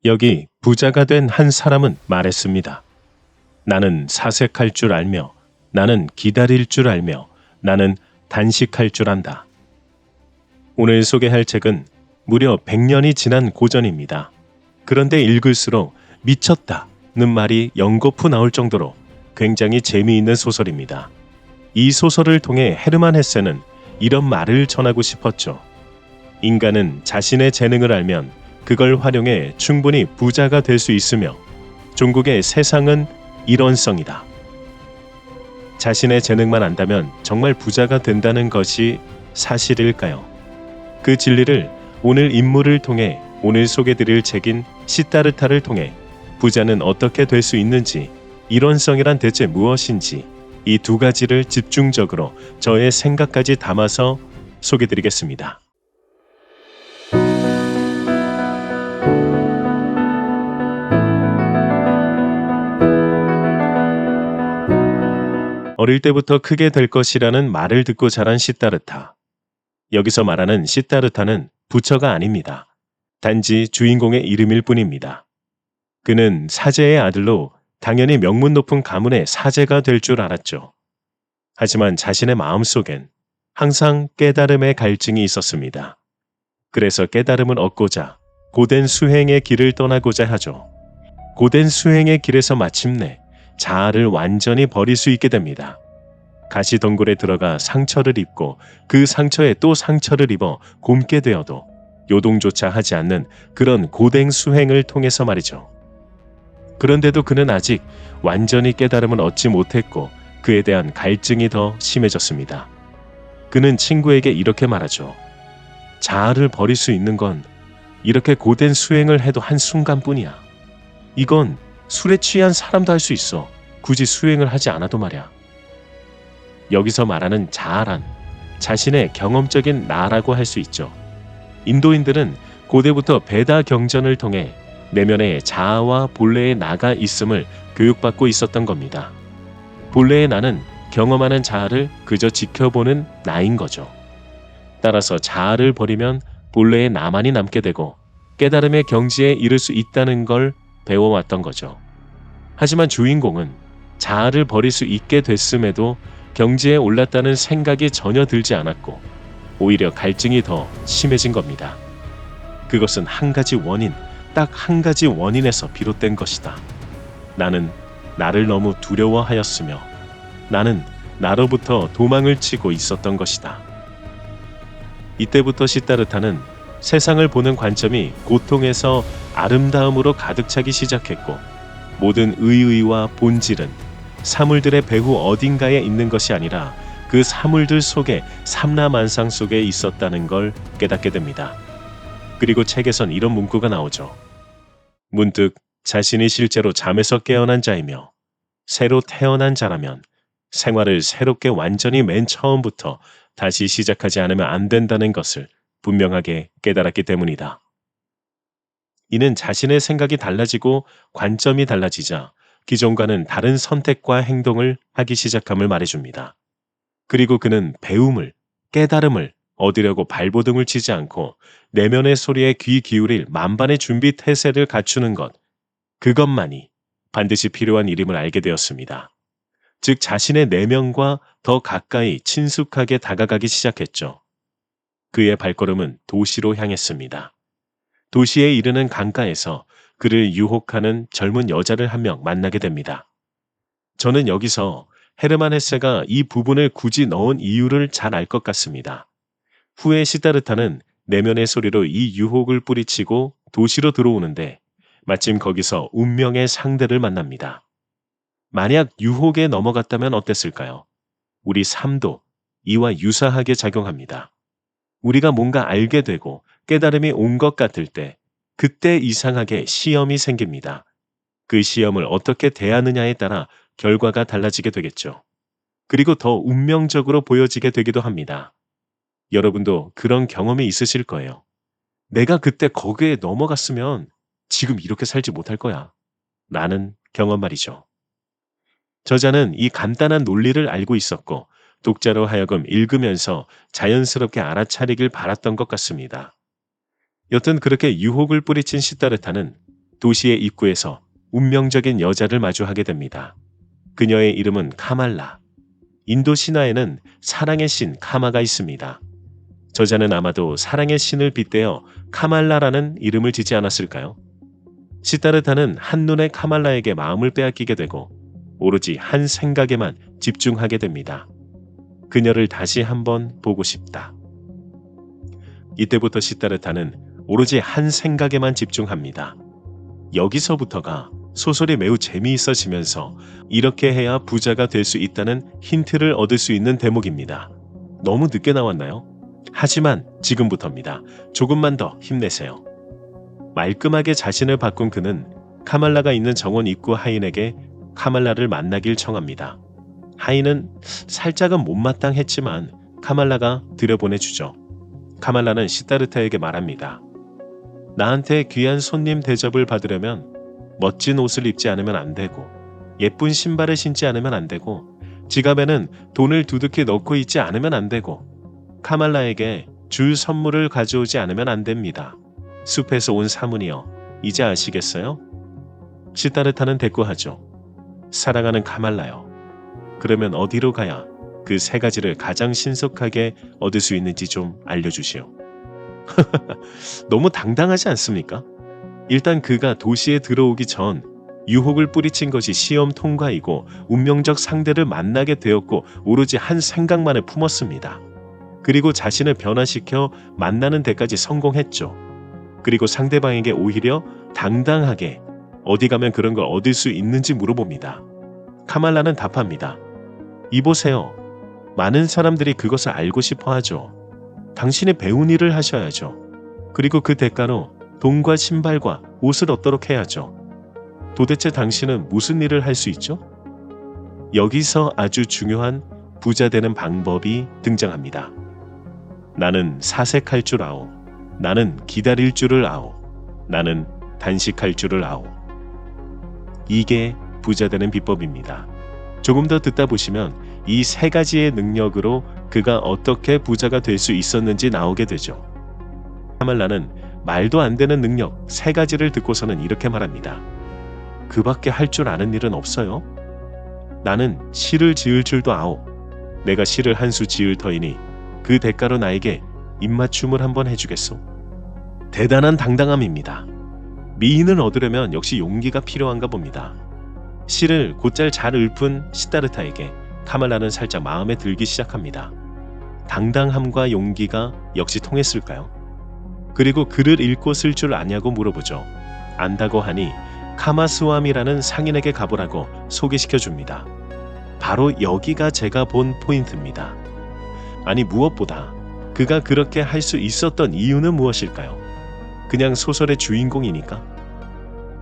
여기 부자가 된 한 사람은 말했습니다. 나는 사색할 줄 알며, 나는 기다릴 줄 알며, 나는 단식할 줄 안다. 오늘 소개할 책은 무려 100년이 지난 고전입니다. 그런데 읽을수록 미쳤다는 말이 연거푸 나올 정도로 굉장히 재미있는 소설입니다. 이 소설을 통해 헤르만 헤세는 이런 말을 전하고 싶었죠. 인간은 자신의 재능을 알면 그걸 활용해 충분히 부자가 될 수 있으며 종국의 세상은 일원성이다. 자신의 재능만 안다면 정말 부자가 된다는 것이 사실일까요? 그 진리를 오늘 인물을 통해 오늘 소개드릴 책인 시다르타를 통해 부자는 어떻게 될 수 있는지, 일원성이란 대체 무엇인지 이 두 가지를 집중적으로 저의 생각까지 담아서 소개드리겠습니다. 어릴 때부터 크게 될 것이라는 말을 듣고 자란 시다르타. 여기서 말하는 시다르타는 부처가 아닙니다. 단지 주인공의 이름일 뿐입니다. 그는 사제의 아들로 당연히 명문 높은 가문의 사제가 될 줄 알았죠. 하지만 자신의 마음속엔 항상 깨달음의 갈증이 있었습니다. 그래서 깨달음을 얻고자 고된 수행의 길을 떠나고자 하죠. 고된 수행의 길에서 마침내 자아를 완전히 버릴 수 있게 됩니다. 가시덩굴에 들어가 상처를 입고 그 상처에 또 상처를 입어 곪게 되어도 요동조차 하지 않는 그런 고된 수행을 통해서 말이죠. 그런데도 그는 아직 완전히 깨달음을 얻지 못했고 그에 대한 갈증이 더 심해졌습니다. 그는 친구에게 이렇게 말하죠. 자아를 버릴 수 있는 건 이렇게 고된 수행을 해도 한순간뿐이야. 이건 술에 취한 사람도 할 수 있어. 굳이 수행을 하지 않아도 말이야. 여기서 말하는 자아란 자신의 경험적인 나라고 할 수 있죠. 인도인들은 고대부터 베다 경전을 통해 내면에 자아와 본래의 나가 있음을 교육받고 있었던 겁니다. 본래의 나는 경험하는 자아를 그저 지켜보는 나인 거죠. 따라서 자아를 버리면 본래의 나만이 남게 되고 깨달음의 경지에 이를 수 있다는 걸 배워왔던 거죠. 하지만 주인공은 자아를 버릴 수 있게 됐음에도 경지에 올랐다는 생각이 전혀 들지 않았고 오히려 갈증이 더 심해진 겁니다. 그것은 한 가지 원인, 딱 한 가지 원인에서 비롯된 것이다. 나는 나를 너무 두려워하였으며 나는 나로부터 도망을 치고 있었던 것이다. 이때부터 시다르타는 세상을 보는 관점이 고통에서 아름다움으로 가득 차기 시작했고 모든 의의와 본질은 사물들의 배후 어딘가에 있는 것이 아니라 그 사물들 속에 삼라만상 속에 있었다는 걸 깨닫게 됩니다. 그리고 책에선 이런 문구가 나오죠. 문득 자신이 실제로 잠에서 깨어난 자이며 새로 태어난 자라면 생활을 새롭게 완전히 맨 처음부터 다시 시작하지 않으면 안 된다는 것을 분명하게 깨달았기 때문이다. 이는 자신의 생각이 달라지고 관점이 달라지자 기존과는 다른 선택과 행동을 하기 시작함을 말해줍니다. 그리고 그는 배움을, 깨달음을 얻으려고 발버둥을 치지 않고 내면의 소리에 귀 기울일 만반의 준비 태세를 갖추는 것, 그것만이 반드시 필요한 일임을 알게 되었습니다. 즉 자신의 내면과 더 가까이 친숙하게 다가가기 시작했죠. 그의 발걸음은 도시로 향했습니다. 도시에 이르는 강가에서 그를 유혹하는 젊은 여자를 한 명 만나게 됩니다. 저는 여기서 헤르만 헤세가 이 부분을 굳이 넣은 이유를 잘 알 것 같습니다. 후에 시다르타는 내면의 소리로 이 유혹을 뿌리치고 도시로 들어오는데 마침 거기서 운명의 상대를 만납니다. 만약 유혹에 넘어갔다면 어땠을까요? 우리 삶도 이와 유사하게 작용합니다. 우리가 뭔가 알게 되고 깨달음이 온 것 같을 때 그때 이상하게 시험이 생깁니다. 그 시험을 어떻게 대하느냐에 따라 결과가 달라지게 되겠죠. 그리고 더 운명적으로 보여지게 되기도 합니다. 여러분도 그런 경험이 있으실 거예요. 내가 그때 거기에 넘어갔으면 지금 이렇게 살지 못할 거야. 라는 경험 말이죠. 저자는 이 간단한 논리를 알고 있었고 독자로 하여금 읽으면서 자연스럽게 알아차리길 바랐던 것 같습니다. 여튼 그렇게 유혹을 뿌리친 시다르타는 도시의 입구에서 운명적인 여자를 마주하게 됩니다. 그녀의 이름은 카말라. 인도 신화에는 사랑의 신 카마가 있습니다. 저자는 아마도 사랑의 신을 빗대어 카말라라는 이름을 짓지 않았을까요? 시다르타는 한눈에 카말라에게 마음을 빼앗기게 되고 오로지 한 생각에만 집중하게 됩니다. 그녀를 다시 한번 보고 싶다. 이때부터 시다르타는 오로지 한 생각에만 집중합니다. 여기서부터가 소설이 매우 재미있어지면서 이렇게 해야 부자가 될 수 있다는 힌트를 얻을 수 있는 대목입니다. 너무 늦게 나왔나요? 하지만 지금부터입니다. 조금만 더 힘내세요. 말끔하게 자신을 바꾼 그는 카말라가 있는 정원 입구 하인에게 카말라를 만나길 청합니다. 하인은 살짝은 못마땅했지만 카말라가 들여보내주죠. 카말라는 시다르타에게 말합니다. 나한테 귀한 손님 대접을 받으려면 멋진 옷을 입지 않으면 안 되고 예쁜 신발을 신지 않으면 안 되고 지갑에는 돈을 두둑히 넣고 있지 않으면 안 되고 카말라에게 줄 선물을 가져오지 않으면 안 됩니다. 숲에서 온 사문이여, 이제 아시겠어요? 시다르타는 대꾸하죠. 사랑하는 카말라요. 그러면 어디로 가야 그 세 가지를 가장 신속하게 얻을 수 있는지 좀 알려주시오. 너무 당당하지 않습니까? 일단 그가 도시에 들어오기 전 유혹을 뿌리친 것이 시험 통과이고 운명적 상대를 만나게 되었고 오로지 한 생각만을 품었습니다. 그리고 자신을 변화시켜 만나는 데까지 성공했죠. 그리고 상대방에게 오히려 당당하게 어디 가면 그런 걸 얻을 수 있는지 물어봅니다. 카말라는 답합니다. 이보세요. 많은 사람들이 그것을 알고 싶어 하죠. 당신이 배운 일을 하셔야죠. 그리고 그 대가로 돈과 신발과 옷을 얻도록 해야죠. 도대체 당신은 무슨 일을 할 수 있죠? 여기서 아주 중요한 부자 되는 방법이 등장합니다. 나는 사색할 줄 아오. 나는 기다릴 줄을 아오. 나는 단식할 줄을 아오. 이게 부자 되는 비법입니다. 조금 더 듣다 보시면 이 세 가지의 능력으로 그가 어떻게 부자가 될 수 있었는지 나오게 되죠. 카말라는 말도 안 되는 능력 세 가지를 듣고서는 이렇게 말합니다. 그밖에 할 줄 아는 일은 없어요? 나는 시를 지을 줄도 아오. 내가 시를 한 수 지을 터이니 그 대가로 나에게 입맞춤을 한번 해주겠소. 대단한 당당함입니다. 미인을 얻으려면 역시 용기가 필요한가 봅니다. 시를 곧잘 잘 읊은 시다르타에게 카말라는 살짝 마음에 들기 시작합니다. 당당함과 용기가 역시 통했을까요? 그리고 글을 읽고 쓸 줄 아냐고 물어보죠. 안다고 하니 카마스와미라는 상인에게 가보라고 소개시켜줍니다. 바로 여기가 제가 본 포인트입니다. 아니 무엇보다 그가 그렇게 할 수 있었던 이유는 무엇일까요? 그냥 소설의 주인공이니까?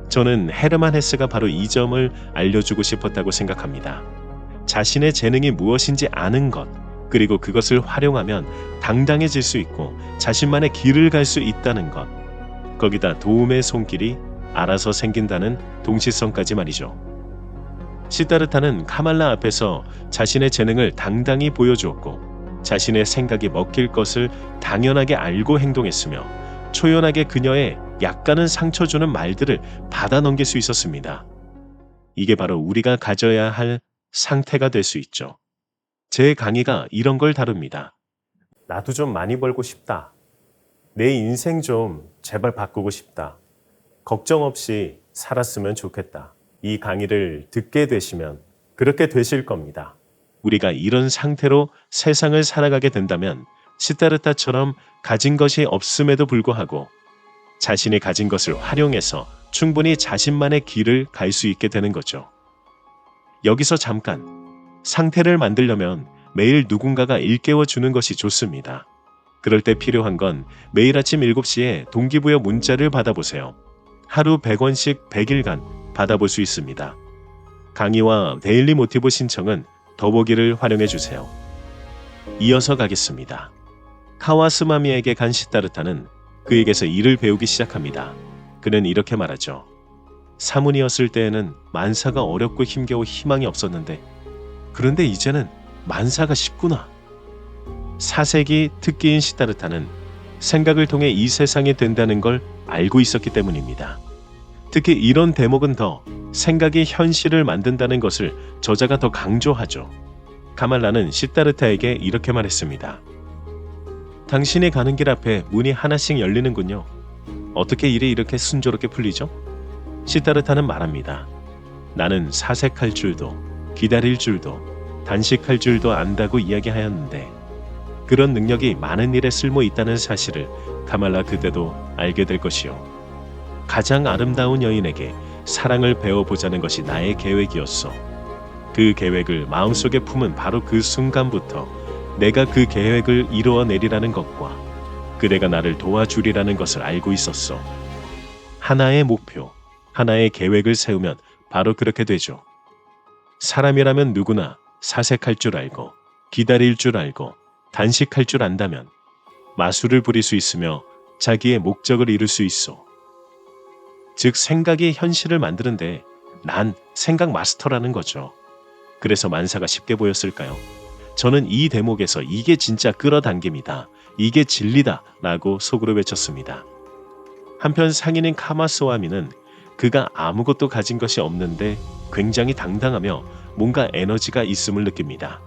저는 헤르만 헤세가 바로 이 점을 알려주고 싶었다고 생각합니다. 자신의 재능이 무엇인지 아는 것, 그리고 그것을 활용하면 당당해질 수 있고 자신만의 길을 갈 수 있다는 것, 거기다 도움의 손길이 알아서 생긴다는 동시성까지 말이죠. 시다르타는 카말라 앞에서 자신의 재능을 당당히 보여주었고 자신의 생각이 먹힐 것을 당연하게 알고 행동했으며 초연하게 그녀의 약간은 상처 주는 말들을 받아 넘길 수 있었습니다. 이게 바로 우리가 가져야 할 상태가 될 수 있죠. 제 강의가 이런 걸 다룹니다. 나도 좀 많이 벌고 싶다. 내 인생 좀 제발 바꾸고 싶다. 걱정 없이 살았으면 좋겠다. 이 강의를 듣게 되시면 그렇게 되실 겁니다. 우리가 이런 상태로 세상을 살아가게 된다면 시다르타처럼 가진 것이 없음에도 불구하고 자신이 가진 것을 활용해서 충분히 자신만의 길을 갈 수 있게 되는 거죠. 여기서 잠깐, 상태를 만들려면 매일 누군가가 일깨워 주는 것이 좋습니다. 그럴 때 필요한 건 매일 아침 7시에 동기부여 문자를 받아보세요. 하루 100원씩 100일간 받아볼 수 있습니다. 강의와 데일리 모티브 신청은 더보기를 활용해 주세요. 이어서 가겠습니다. 카와스마미에게 간 시다르타는 그에게서 일을 배우기 시작합니다. 그는 이렇게 말하죠. 사문이었을 때에는 만사가 어렵고 힘겨워 희망이 없었는데 그런데 이제는 만사가 쉽구나. 사색이 특기인 시다르타는 생각을 통해 이 세상이 된다는 걸 알고 있었기 때문입니다. 특히 이런 대목은 더 생각이 현실을 만든다는 것을 저자가 더 강조하죠. 카말라는 시다르타에게 이렇게 말했습니다. 당신이 가는 길 앞에 문이 하나씩 열리는군요. 어떻게 일이 이렇게 순조롭게 풀리죠? 시다르타는 말합니다. 나는 사색할 줄도 기다릴 줄도 단식할 줄도 안다고 이야기하였는데 그런 능력이 많은 일에 쓸모 있다는 사실을 카말라 그때도 알게 될 것이요. 가장 아름다운 여인에게 사랑을 배워보자는 것이 나의 계획이었어. 그 계획을 마음속에 품은 바로 그 순간부터 내가 그 계획을 이루어내리라는 것과 그대가 나를 도와주리라는 것을 알고 있었어. 하나의 목표, 하나의 계획을 세우면 바로 그렇게 되죠. 사람이라면 누구나 사색할 줄 알고 기다릴 줄 알고 단식할 줄 안다면 마술을 부릴 수 있으며 자기의 목적을 이룰 수 있어. 즉 생각이 현실을 만드는데 난 생각 마스터라는 거죠. 그래서 만사가 쉽게 보였을까요? 저는 이 대목에서 이게 진짜 끌어당김이다. 이게 진리다 라고 속으로 외쳤습니다. 한편 상인인 카마스와미는 그가 아무것도 가진 것이 없는데 굉장히 당당하며 뭔가 에너지가 있음을 느낍니다.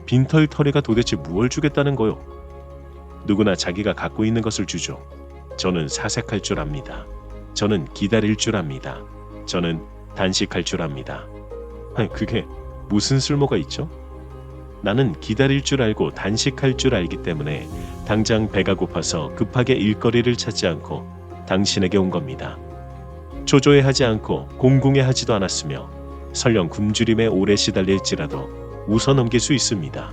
빈털터리가 도대체 무엇을 주겠다는 거요? 누구나 자기가 갖고 있는 것을 주죠. 저는 사색할 줄 압니다. 저는 기다릴 줄 압니다. 저는 단식할 줄 압니다. 아니, 그게 무슨 쓸모가 있죠? 나는 기다릴 줄 알고 단식할 줄 알기 때문에 당장 배가 고파서 급하게 일거리를 찾지 않고 당신에게 온 겁니다. 초조해하지 않고 공공해하지도 않았으며 설령 굶주림에 오래 시달릴지라도 웃어 넘길 수 있습니다.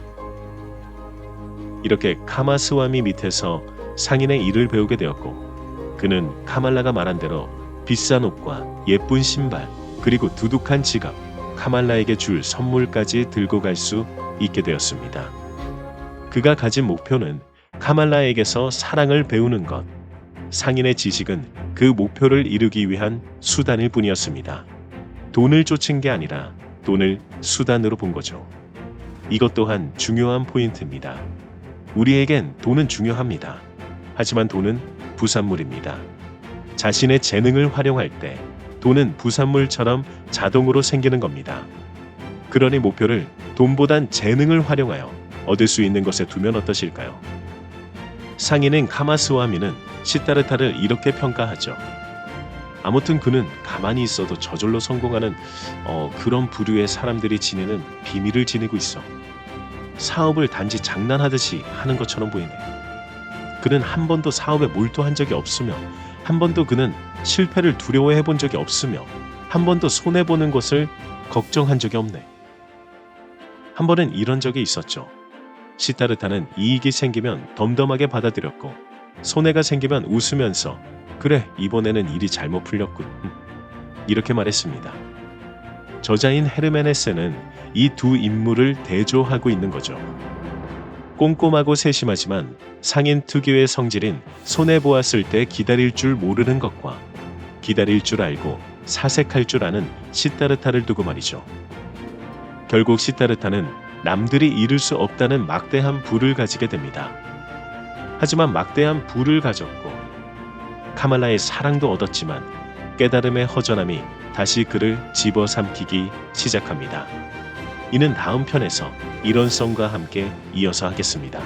이렇게 카마스와미 밑에서 상인의 일을 배우게 되었고 그는 카말라가 말한 대로 비싼 옷과 예쁜 신발 그리고 두둑한 지갑, 카말라에게 줄 선물까지 들고 갈 수 있게 되었습니다. 그가 가진 목표는 카말라에게서 사랑을 배우는 것, 상인의 지식은 그 목표를 이루기 위한 수단일 뿐이었습니다. 돈을 쫓은 게 아니라 돈을 수단으로 본 거죠. 이것 또한 중요한 포인트입니다. 우리에겐 돈은 중요합니다. 하지만 돈은 부산물입니다. 자신의 재능을 활용할 때 돈은 부산물처럼 자동으로 생기는 겁니다. 그러니 목표를 돈보단 재능을 활용하여 얻을 수 있는 것에 두면 어떠실까요? 상인인 카마스와미는 시다르타를 이렇게 평가하죠. 아무튼 그는 가만히 있어도 저절로 성공하는 그런 부류의 사람들이 지니는 비밀을 지니고 있어. 사업을 단지 장난하듯이 하는 것처럼 보이네. 그는 한 번도 사업에 몰두한 적이 없으며 한 번도 그는 실패를 두려워해 본 적이 없으며 한 번도 손해보는 것을 걱정한 적이 없네. 한 번은 이런 적이 있었죠. 시다르타는 이익이 생기면 덤덤하게 받아들였고 손해가 생기면 웃으면서 그래 이번에는 일이 잘못 풀렸군 이렇게 말했습니다. 저자인 헤르멘 헤세는 이 두 인물을 대조하고 있는 거죠. 꼼꼼하고 세심하지만 상인 특유의 성질인 손해보았을 때 기다릴 줄 모르는 것과 기다릴 줄 알고 사색할 줄 아는 시다르타를 두고 말이죠. 결국 시다르타는 남들이 이룰 수 없다는 막대한 부를 가지게 됩니다. 하지만 막대한 부를 가졌고 카말라의 사랑도 얻었지만 깨달음의 허전함이 다시 그를 집어삼키기 시작합니다. 이는 다음 편에서 일원성과 함께 이어서 하겠습니다.